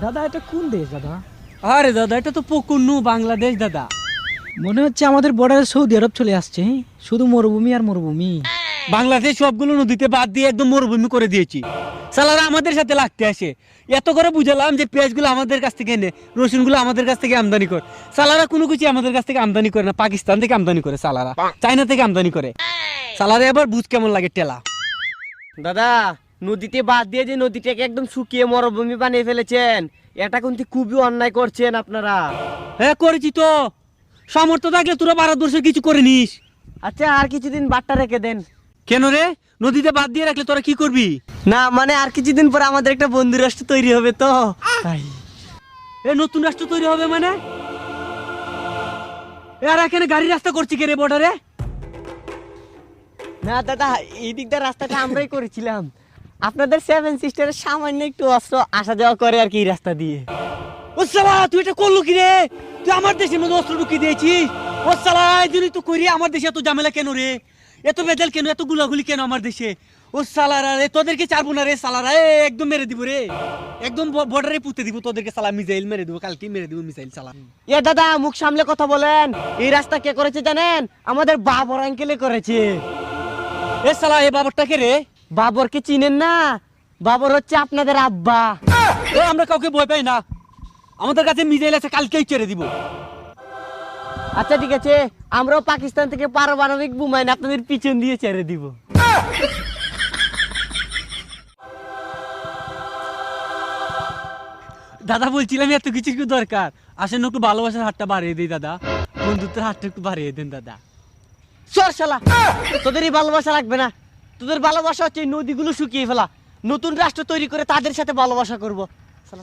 দাদা এটা কোন দেশ দাদা? আরে দাদা এটা তো পকুন্নু বাংলাদেশ দাদা। মনে হচ্ছে আমাদের বর্ডারে সৌদি আরব চলে আসছে। শুধু মরুভূমি আর মরুভূমি। বাংলাদেশ সবগুলো নদীতে বাদ দিয়ে একদম মরুভূমি করে দিয়েছি। সালারা আমাদের সাথে লাগতে আসে। এত করে বুঝালাম যে পেঁয়াজগুলো আমাদের কাছ থেকে এনে, রসুনগুলো আমাদের কাছ থেকে আমদানি করে। সালারা কোনো কিছু আমাদের কাছ থেকে আমদানি করে না, পাকিস্তান থেকে আমদানি করে সালারা, চায়না থেকে আমদানি করে। সালারা এবার বুঝ কেমন লাগে টেলা। দাদা নদীতে বাদ দিয়ে যে নদীটাকে একদম শুকিয়ে মরুভূমি বানিয়ে ফেলেছেন, এটা কিন্তু খুবই অন্যায় করছেন আপনারা। হ্যাঁ করেছি তো, সামর্থ্য থাকলে তোরা ভারতবর্ষে কিছু করে নিস। আচ্ছা আর কিছুদিন বাদটা রেখে দেন। কেন রে, নদীতে বাদ দিয়ে রাখলে তোরা কি করবি? না মানে আর কিছুদিন পরে আমাদের একটা বন্ধু রাষ্ট্র তৈরি হবে তো তাই। এ নতুন রাষ্ট্র তৈরি হবে মানে? আর এখানে গাড়ি রাস্তা করছি কে রে বর্ডারে? না দাদা এই দিকটা রাস্তাটা আমরাই করেছিলাম। আপনাদের সেভেন সিস্টারের সামান্য একটু অস্ত্র আসা যাওয়া করে আর কি এই রাস্তা দিয়ে। ও সালা তুই এটা করলো কি রে? তুই আমার দেশের মধ্যে অস্ত্র ঢুকিয়ে দিয়েছিস। ও সালা এই জন্যই তো করি আমার দেশে এত ঝামেলা কেন রে, এত বেজাল কেন, এত গুলাগুলি কেন আমার দেশে? ও সালারা রে তোদেরকে ছাড়বো না রে সালারা, একদম মেরে দিব রে, একদম বর্ডারে পুঁতে দিব তোদেরকে সালা, মিসাইল মেরে দিব, কালকে মেরে দিব মিসাইল সালা। এ দাদা মুখ সামলে কথা বলেন। এই রাস্তা কে করেছে জানেন? আমাদের বাবর আঙ্কেলে করেছে। এ সালা এ বাবরটাকে রে? বাবরকে চিনেন না? বাবর হচ্ছে আপনাদের আব্বা। এ আমরা কাউকে ভয় পাই না, আমাদের কাছে মিসাইল আছে, কালকেই ছেড়ে দিব। আচ্ছা ঠিক আছে, আমরাও পাকিস্তান থেকে পারমাণবিক বোমা এনে আপনাদের পিছন দিয়ে ছেড়ে দিব। দাদা বলছিলাম এত কিছু কি দরকার? আসেন একটু ভালোবাসার হাতটা বাড়িয়ে দিই দাদা, বন্ধুত্বের হাতটা একটু বাড়িয়ে দেন দাদা। সর শালা, তোদের এই ভালোবাসা লাগবে না। তোদের ভালোবাসা হচ্ছে এই নদীগুলো শুকিয়ে ফেলা, নতুন রাষ্ট্র তৈরি করে তাদের সাথে ভালোবাসা করবো। শালা